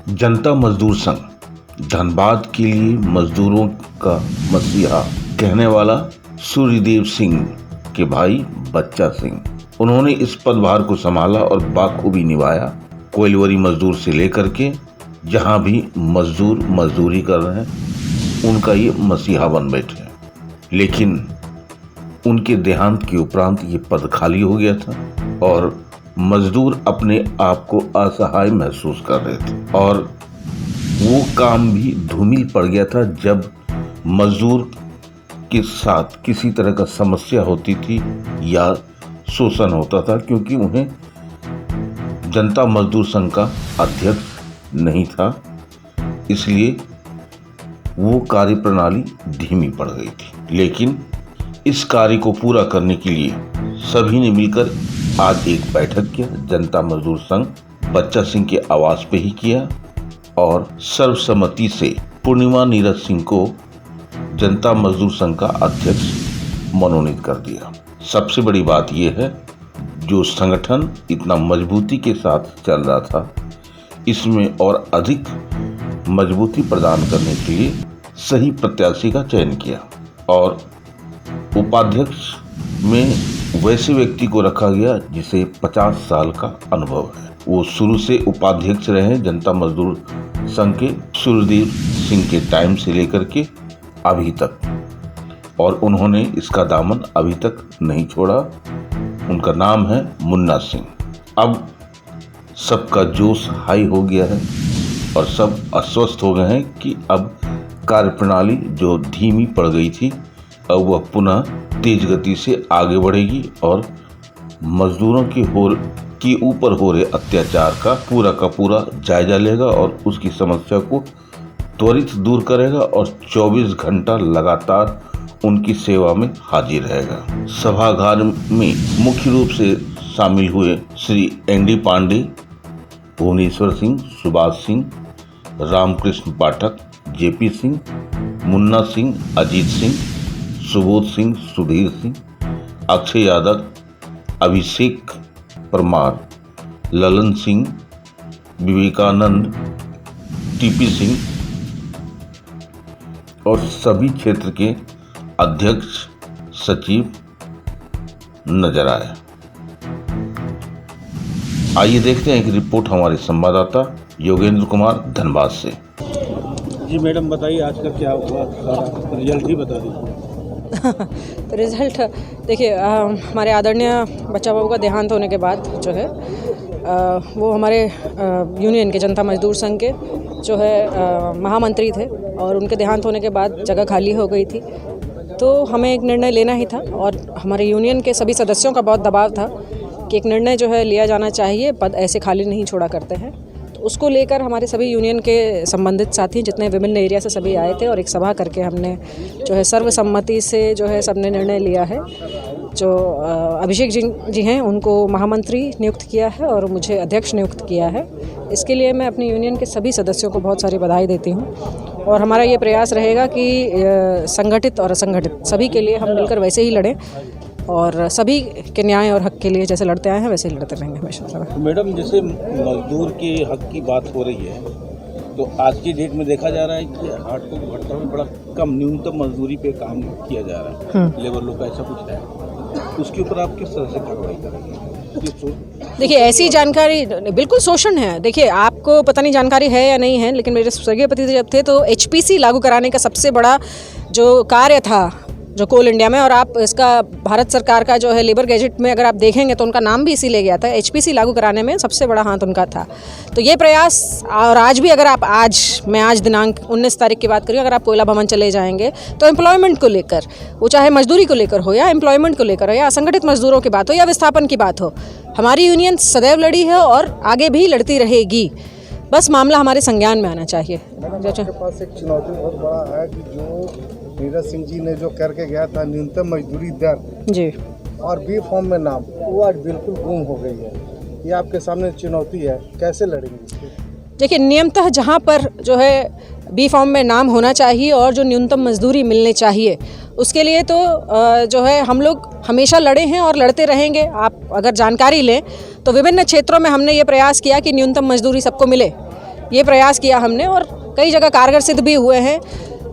जनता मजदूर संघ धनबाद के लिए मजदूरों का मसीहा कहने वाला सूर्यदेव सिंह के भाई बच्चा सिंह, उन्होंने इस पदभार को संभाला और बाखूबी निभाया। कोयलवरी मजदूर से लेकर के जहां भी मजदूर मजदूरी कर रहे हैं उनका ये मसीहा बन बैठे। लेकिन उनके देहांत के उपरांत ये पद खाली हो गया था और मजदूर अपने आप को असहाय महसूस कर रहे थे और वो काम भी धूमिल पड़ गया था जब मजदूर के साथ किसी तरह का समस्या होती थी या शोषण होता था, क्योंकि उन्हें जनता मजदूर संघ का अध्यक्ष नहीं था, इसलिए वो कार्यप्रणाली धीमी पड़ गई थी। लेकिन इस कार्य को पूरा करने के लिए सभी ने मिलकर आज एक बैठक किया। जनता मजदूर संघ बच्चा सिंह के आवास पे ही किया और सर्वसम्मति से पूर्णिमा नीरज सिंह को जनता मजदूर संघ का अध्यक्ष मनोनीत कर दिया। सबसे बड़ी बात यह है, जो संगठन इतना मजबूती के साथ चल रहा था, इसमें और अधिक मजबूती प्रदान करने के लिए सही प्रत्याशी का चयन किया और उपाध्यक्ष में वैसे व्यक्ति को रखा गया जिसे 50 साल का अनुभव है। वो शुरू से उपाध्यक्ष रहे जनता मजदूर संघ के सूर्यदेव सिंह के टाइम से लेकर के अभी तक, और उन्होंने इसका दामन अभी तक नहीं छोड़ा। उनका नाम है मुन्ना सिंह। अब सबका जोश हाई हो गया है और सब आश्वस्त हो गए हैं कि अब कार्यप्रणाली जो धीमी पड़ गई थी अब वह पुनः तेज गति से आगे बढ़ेगी और मजदूरों के ऊपर हो रहे अत्याचार का पूरा जायजा लेगा और उसकी समस्या को त्वरित दूर करेगा और 24 घंटा लगातार उनकी सेवा में हाजिर रहेगा। सभागार में मुख्य रूप से शामिल हुए श्री एनडी पांडे, भुवनेश्वर सिंह, सुभाष सिंह, रामकृष्ण पाठक, जेपी सिंह, मुन्ना सिंह, अजीत सिंह, सुबोध सिंह, सुधीर सिंह, अक्षय यादव, अभिषेक परमार, ललन सिंह, विवेकानंद, टीपी सिंह और सभी क्षेत्र के अध्यक्ष सचिव नजर आए। आइए देखते हैं एक रिपोर्ट हमारे संवाददाता योगेंद्र कुमार धनबाद से। जी मैडम बताइए, आज का क्या हुआ, रिजल्ट ही बता दीजिए। रिज़ल्ट देखिए, हमारे आदरणीय बच्चा बाबू का देहांत होने के बाद जो है वो हमारे यूनियन के जनता मजदूर संघ के जो है महामंत्री थे और उनके देहांत होने के बाद जगह खाली हो गई थी, तो हमें एक निर्णय लेना ही था और हमारे यूनियन के सभी सदस्यों का बहुत दबाव था कि एक निर्णय जो है लिया जाना चाहिए, पद ऐसे खाली नहीं छोड़ा करते हैं। तो उसको लेकर हमारे सभी यूनियन के संबंधित साथी जितने विभिन्न एरिया से सभी आए थे और एक सभा करके हमने जो है सर्वसम्मति से जो है सबने निर्णय लिया है। जो अभिषेक जी हैं उनको महामंत्री नियुक्त किया है और मुझे अध्यक्ष नियुक्त किया है। इसके लिए मैं अपनी यूनियन के सभी सदस्यों को बहुत सारी बधाई देती हूँ और हमारा ये प्रयास रहेगा कि संगठित और असंगठित सभी के लिए हम मिलकर वैसे ही लड़ें और सभी के न्याय और हक के लिए जैसे लड़ते आए हैं वैसे ही लड़ते रहेंगे हमेशा। मैडम, जैसे मजदूर के हक की बात हो रही है तो आज की डेट में देखा जा रहा है कि हाटकोट भट्टा में बड़ा कम न्यूनतम मजदूरी पे काम किया जा रहा है, लेबर लोग का ऐसा कुछ है, उसके ऊपर आप किस तरह से कार्रवाई करेंगे? देखिए, ऐसी जानकारी बिल्कुल शोषण है। देखिए, आपको पता नहीं जानकारी है या नहीं है, लेकिन मेरे स्वर्गीय पति जब थे तो एचपीसी लागू कराने का सबसे बड़ा जो कार्य था जो कोल इंडिया में, और आप इसका भारत सरकार का जो है लेबर गैजेट में अगर आप देखेंगे तो उनका नाम भी इसीलिए गया था, एचपीसी लागू कराने में सबसे बड़ा हाथ उनका था। तो ये प्रयास, और आज भी अगर आप मैं आज दिनांक 19 तारीख की बात करूँ, अगर आप कोयला भवन चले जाएंगे तो एम्प्लॉयमेंट को लेकर, वो चाहे मजदूरी को लेकर हो या एम्प्लॉयमेंट को लेकर हो या असंगठित मजदूरों की बात हो या विस्थापन की बात हो, हमारी यूनियन सदैव लड़ी है और आगे भी लड़ती रहेगी। बस मामला हमारे संज्ञान में आना चाहिए। आपके पास एक चुनौती बहुत बड़ा है कि जो नीरज सिंह जी ने जो करके गया था न्यूनतम मजदूरी दर जी और बी फॉर्म में नाम, वो आज बिल्कुल गुम हो गई है। ये आपके सामने चुनौती है, कैसे लड़ेंगे? देखिए, नियमतः जहाँ पर जो है बी फॉर्म में नाम होना चाहिए और जो न्यूनतम मजदूरी मिलनी चाहिए, उसके लिए तो जो है हम लोग हमेशा लड़े हैं और लड़ते रहेंगे। आप अगर जानकारी लें तो विभिन्न क्षेत्रों में हमने ये प्रयास किया कि न्यूनतम मजदूरी सबको मिले, ये प्रयास किया हमने और कई जगह कारगर सिद्ध भी हुए हैं।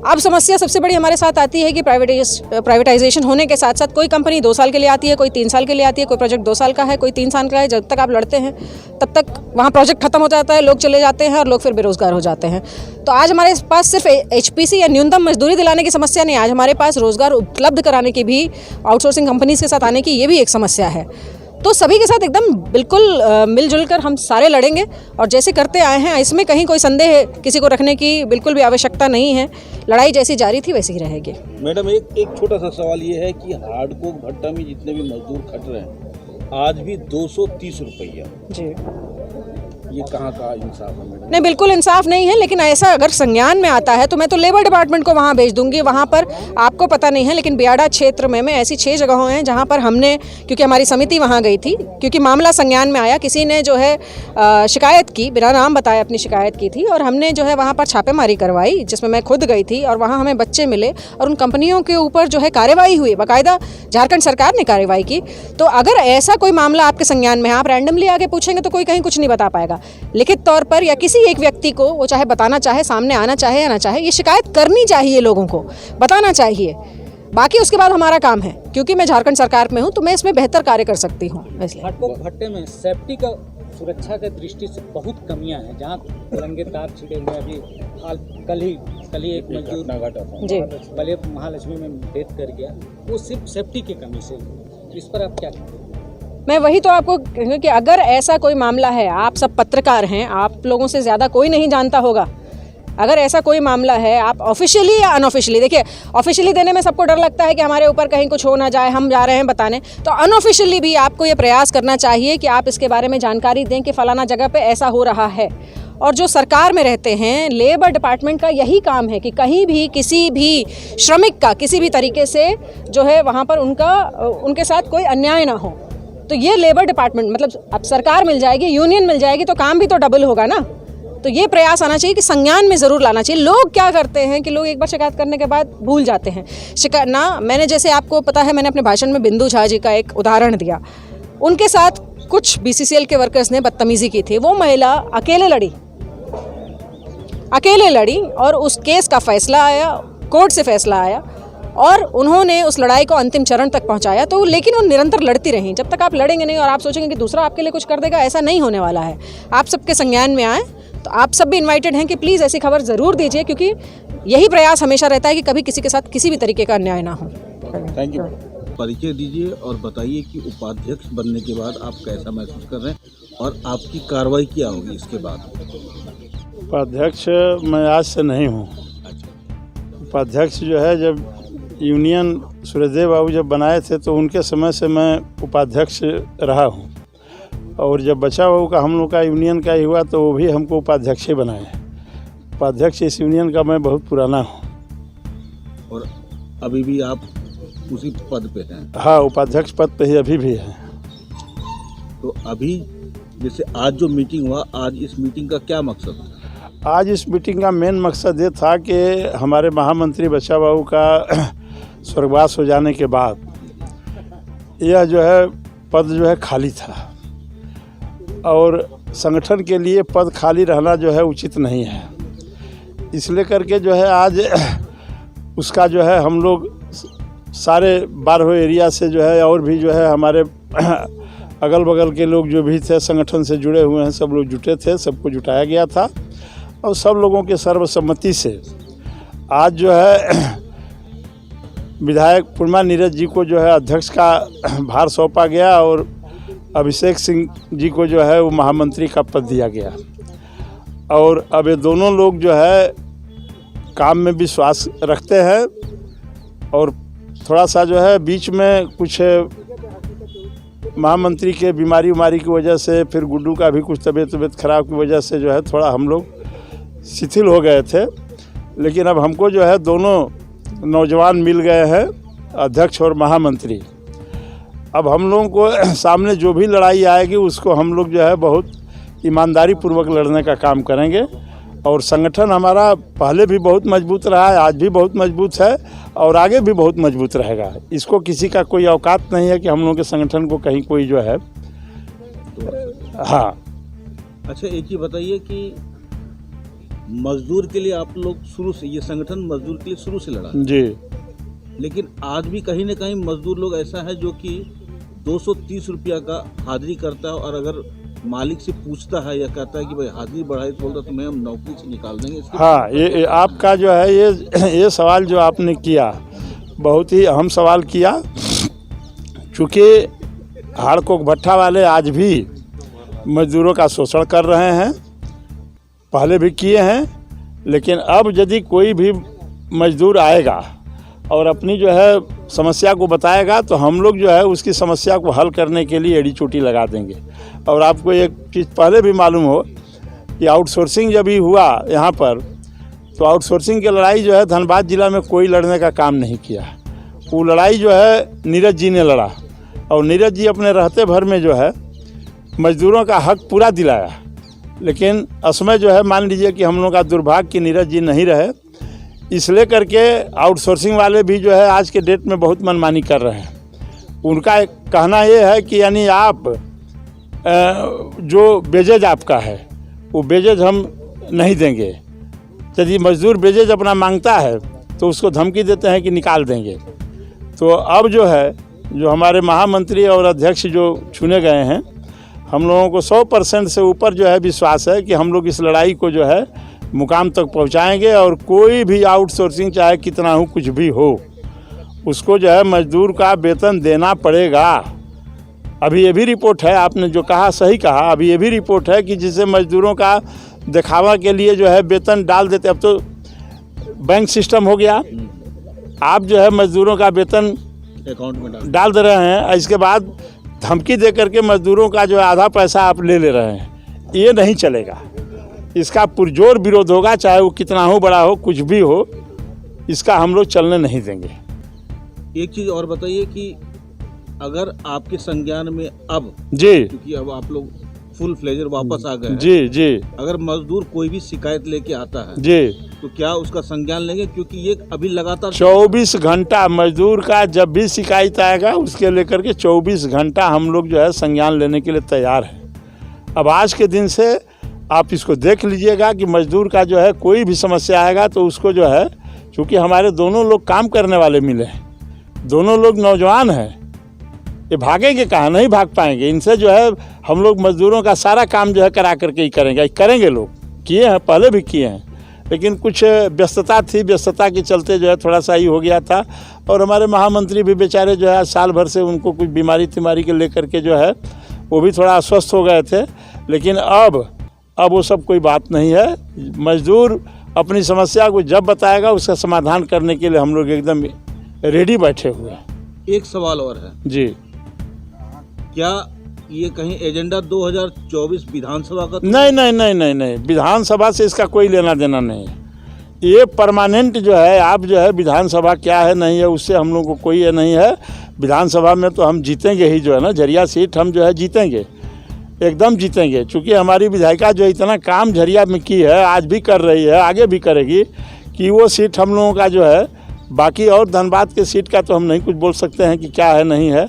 अब समस्या सबसे बड़ी हमारे साथ आती है कि प्राइवेटाइजेशन होने के साथ साथ कोई कंपनी 2 साल के लिए आती है, कोई 3 साल के लिए आती है, कोई प्रोजेक्ट 2 साल का है, कोई 3 साल का है। जब तक आप लड़ते हैं तब तक वहाँ प्रोजेक्ट खत्म हो जाता है, लोग चले जाते हैं और लोग फिर बेरोजगार हो जाते हैं। तो आज हमारे पास सिर्फ HPC या न्यूनतम मजदूरी दिलाने की समस्या नहीं, आज हमारे पास रोजगार उपलब्ध कराने की भी, आउटसोर्सिंग कंपनीज के साथ आने की ये भी एक समस्या है। तो सभी के साथ एकदम बिल्कुल मिलजुल कर हम सारे लड़ेंगे और जैसे करते आए हैं इसमें कहीं कोई संदेह किसी को रखने की बिल्कुल भी आवश्यकता नहीं है। लड़ाई जैसी जारी थी वैसी ही रहेगी। मैडम एक छोटा सा सवाल ये है कि हार्डकोक भट्टा में जितने भी मजदूर खट रहे हैं आज भी 230 रुपया जी, ये कहाँ का इंसाफ है मैडम? नहीं, बिल्कुल इंसाफ नहीं है। लेकिन ऐसा अगर संज्ञान में आता है तो मैं तो लेबर डिपार्टमेंट को वहाँ भेज दूंगी। वहाँ पर आपको पता नहीं है लेकिन बियाड़ा क्षेत्र में ऐसी 6 जगहों हैं जहाँ पर हमने, क्योंकि हमारी समिति वहाँ गई थी, क्योंकि मामला संज्ञान में आया, किसी ने जो है शिकायत की, बिना नाम बताए अपनी शिकायत की थी और हमने जो है वहाँ पर छापेमारी करवाई जिसमें मैं खुद गई थी और वहाँ हमें बच्चे मिले और उन कंपनियों के ऊपर जो है कार्रवाई हुई, बाकायदा झारखंड सरकार ने कार्रवाई की। तो अगर ऐसा कोई मामला आपके संज्ञान में है, आप रैंडमली आगे पूछेंगे तो कोई कहीं कुछ नहीं बता पाएगा। लिखित तौर पर या किसी एक व्यक्ति को, वो चाहे बताना चाहे, सामने आना चाहे या ना चाहे, ये शिकायत करनी चाहिए, लोगों को बताना चाहिए। बाकी उसके बाद हमारा काम है, क्योंकि मैं झारखंड सरकार में हूँ तो मैं इसमें बेहतर कार्य कर सकती हूँ। इसलिए हार्डकोक भट्टे में सेफ्टी का, सुरक्षा के दृष्टि से बहुत कमियां हैं। जहाँ तिरंगे तार छिड़े हुए, अभी हाल कल ही एक मजदूर जी बले महालक्ष्मी में डेथ कर गया, वो सिर्फ सेफ्टी की कमी से। इस पर आप क्या कहते हैं? मैं वही तो आपको कहूँ कि अगर ऐसा कोई मामला है, आप सब पत्रकार हैं, आप लोगों से ज़्यादा कोई नहीं जानता होगा। अगर ऐसा कोई मामला है, आप ऑफिशियली या अनऑफिशियली, देखिए ऑफिशियली देने में सबको डर लगता है कि हमारे ऊपर कहीं कुछ हो ना जाए, हम जा रहे हैं बताने, तो अनऑफिशियली भी आपको ये प्रयास करना चाहिए कि आप इसके बारे में जानकारी दें कि फलाना जगह पे ऐसा हो रहा है। और जो सरकार में रहते हैं, लेबर डिपार्टमेंट का यही काम है कि कहीं भी किसी भी श्रमिक का किसी भी तरीके से जो है वहाँ पर उनके साथ कोई अन्याय ना हो। तो ये लेबर डिपार्टमेंट, मतलब अब सरकार मिल जाएगी, यूनियन मिल जाएगी तो काम भी तो डबल होगा ना। तो ये प्रयास आना चाहिए कि संज्ञान में ज़रूर लाना चाहिए। लोग क्या करते हैं कि लोग एक बार शिकायत करने के बाद भूल जाते हैं शिकायत ना। मैंने, जैसे आपको पता है, मैंने अपने भाषण में बिंदु झा जी का एक उदाहरण दिया। उनके साथ कुछ BCCL के वर्कर्स ने बदतमीजी की थी। वो महिला अकेले लड़ी और उस केस का फैसला आया, कोर्ट से फैसला आया और उन्होंने उस लड़ाई को अंतिम चरण तक पहुंचाया। तो लेकिन वो निरंतर लड़ती रहीं। जब तक आप लड़ेंगे नहीं और आप सोचेंगे कि दूसरा आपके लिए कुछ कर देगा, ऐसा नहीं होने वाला है। आप सबके संज्ञान में आए तो आप सब भी इनवाइटेड हैं कि प्लीज़ ऐसी खबर ज़रूर दीजिए, क्योंकि यही प्रयास हमेशा रहता है कि कभी किसी के साथ किसी भी तरीके का अन्याय ना हो। Thank you. परिचय दीजिए और बताइए कि उपाध्यक्ष बनने के बाद आप कैसा महसूस कर रहे हैं और आपकी कार्रवाई क्या होगी इसके बाद? उपाध्यक्ष मैं आज से नहीं हूँ। उपाध्यक्ष जो है, जब यूनियन सूर्यदेव बाबू जब बनाए थे तो उनके समय से मैं उपाध्यक्ष रहा हूँ और जब बच्चा बाबू का हम लोग का यूनियन का ही हुआ तो वो भी हमको उपाध्यक्ष ही बनाए। उपाध्यक्ष इस यूनियन का मैं बहुत पुराना हूँ। और अभी भी आप उसी पद पे हैं? हाँ, उपाध्यक्ष पद पे ही अभी भी है। तो अभी जैसे आज जो मीटिंग हुआ, आज इस मीटिंग का क्या मकसद था? आज इस मीटिंग का मेन मकसद ये था कि हमारे महामंत्री बच्चा बाबू का स्वर्गवास हो जाने के बाद यह जो है पद जो है खाली था और संगठन के लिए पद खाली रहना जो है उचित नहीं है। इसलिए करके जो है आज उसका जो है हम लोग सारे 12 एरिया से जो है और भी जो है हमारे अगल बगल के लोग जो भी थे संगठन से जुड़े हुए हैं, सब लोग जुटे थे, सबको जुटाया गया था और सब लोगों के सर्वसम्मति से आज जो है विधायक पूर्णिमा नीरज जी को जो है अध्यक्ष का भार सौंपा गया और अभिषेक सिंह जी को जो है वो महामंत्री का पद दिया गया। और अब ये दोनों लोग जो है काम में विश्वास रखते हैं और थोड़ा सा जो है बीच में कुछ महामंत्री के बीमारी की वजह से, फिर गुड्डू का भी कुछ तबीयत खराब की वजह से जो है थोड़ा हम लोग शिथिल हो गए थे। लेकिन अब हमको जो है दोनों नौजवान मिल गए हैं, अध्यक्ष और महामंत्री। अब हम लोगों को सामने जो भी लड़ाई आएगी उसको हम लोग जो है बहुत ईमानदारी पूर्वक लड़ने का काम करेंगे। और संगठन हमारा पहले भी बहुत मजबूत रहा है, आज भी बहुत मजबूत है और आगे भी बहुत मजबूत रहेगा। इसको किसी का कोई औकात नहीं है कि हम लोगों के संगठन को कहीं कोई जो है। हाँ, अच्छा, एक ही बताइए कि मजदूर के लिए आप लोग शुरू से, ये संगठन मजदूर के लिए शुरू से लड़ा, जी। लेकिन आज भी कहीं न कहीं मजदूर लोग ऐसा है जो कि 230 रुपया का हाजिरी करता है, और अगर मालिक से पूछता है या कहता है कि भाई हाजिरी बढ़ाई, तो बोलता तुम्हें हम नौकरी से निकाल देंगे। हाँ, ये आपका जो है ये सवाल जो आपने किया बहुत ही अहम सवाल किया, चूँकि हाड़कोक भट्ठा वाले आज भी मजदूरों का शोषण कर रहे हैं, पहले भी किए हैं। लेकिन अब यदि कोई भी मजदूर आएगा और अपनी जो है समस्या को बताएगा, तो हम लोग जो है उसकी समस्या को हल करने के लिए एड़ी चोटी लगा देंगे। और आपको एक चीज़ पहले भी मालूम हो कि आउटसोर्सिंग जब भी हुआ यहाँ पर, तो आउटसोर्सिंग की लड़ाई जो है धनबाद जिला में कोई लड़ने का काम नहीं किया। वो लड़ाई जो है नीरज जी ने लड़ा, और नीरज जी अपने रहते भर में जो है मजदूरों का हक पूरा दिलाया। लेकिन असमय जो है मान लीजिए कि हम लोग का दुर्भाग्य कि नीरज जी नहीं रहे, इसलिए करके आउटसोर्सिंग वाले भी जो है आज के डेट में बहुत मनमानी कर रहे हैं। उनका एक कहना ये है कि यानी आप जो बेजेज आपका है वो बेजेज हम नहीं देंगे। यदि मजदूर बेजेज अपना मांगता है तो उसको धमकी देते हैं कि निकाल देंगे। तो अब जो है जो हमारे महामंत्री और अध्यक्ष जो चुने गए हैं, हम लोगों को 100% से ऊपर जो है विश्वास है कि हम लोग इस लड़ाई को जो है मुकाम तक पहुंचाएंगे। और कोई भी आउटसोर्सिंग चाहे कितना हो कुछ भी हो, उसको जो है मजदूर का वेतन देना पड़ेगा। अभी ये भी रिपोर्ट है, आपने जो कहा सही कहा, अभी ये भी रिपोर्ट है कि जिसे मजदूरों का दिखावा के लिए जो है वेतन डाल देते। अब तो बैंक सिस्टम हो गया, आप जो है मजदूरों का वेतन अकाउंट में डाल दे रहे हैं, इसके बाद धमकी दे करके मजदूरों का जो है आधा पैसा आप ले रहे हैं। ये नहीं चलेगा, इसका पुरजोर विरोध होगा, चाहे वो कितना हो बड़ा हो कुछ भी हो, इसका हम लोग चलने नहीं देंगे। एक चीज़ और बताइए कि अगर आपके संज्ञान में अब, जी क्योंकि अब आप लोग फुल फ्लेजर वापस आ गए हैं, जी जी अगर मजदूर कोई भी शिकायत लेके आता है जी, तो क्या उसका संज्ञान लेंगे? क्योंकि ये अभी लगातार 24 घंटा मजदूर का जब भी शिकायत आएगा उसके लेकर के 24 घंटा हम लोग जो है संज्ञान लेने के लिए तैयार हैं। अब आज के दिन से आप इसको देख लीजिएगा कि मजदूर का जो है कोई भी समस्या आएगा तो उसको जो है, चूँकि हमारे दोनों लोग काम करने वाले मिले हैं, दोनों लोग नौजवान हैं, ये भागेंगे कहाँ? नहीं भाग पाएंगे। इनसे जो है हम लोग मजदूरों का सारा काम जो है करा करके ही करेंगे। लोग किए हैं, पहले भी किए हैं, लेकिन कुछ व्यस्तता थी, व्यस्तता के चलते जो है थोड़ा सा ही हो गया था। और हमारे महामंत्री भी बेचारे जो है साल भर से उनको कुछ बीमारी के लेकर के जो है वो भी थोड़ा अस्वस्थ हो गए थे। लेकिन अब वो सब कोई बात नहीं है। मजदूर अपनी समस्या को जब बताएगा उसका समाधान करने के लिए हम लोग एकदम रेडी बैठे हुए हैं। एक सवाल और है जी, क्या ये कहीं एजेंडा 2024 विधानसभा का? नहीं, विधानसभा से इसका कोई लेना देना नहीं है। ये परमानेंट जो है, आप जो है विधानसभा क्या है नहीं है उससे हम लोग को कोई ये नहीं है। विधानसभा में तो हम जीतेंगे ही, जो है ना झरिया सीट हम जो है जीतेंगे, एकदम जीतेंगे। चूँकि हमारी विधायिका जो इतना काम झरिया में की है, आज भी कर रही है, आगे भी करेगी, कि वो सीट हम लोगों का जो है, बाकी और धनबाद के सीट का तो हम नहीं कुछ बोल सकते हैं कि क्या है नहीं है,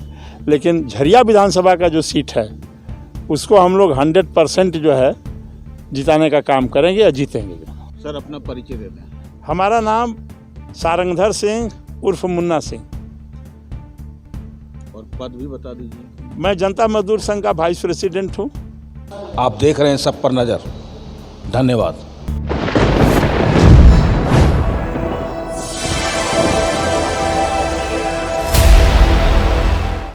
लेकिन झरिया विधानसभा का जो सीट है उसको हम लोग 100% जो है जिताने का काम करेंगे या जीतेंगे। सर अपना परिचय दे दें। हमारा नाम सारंगधर सिंह उर्फ मुन्ना सिंह, और पद भी बता दीजिए। मैं जनता मजदूर संघ का वाइस प्रेसिडेंट हूँ। आप देख रहे हैं सब पर नज़र। धन्यवाद।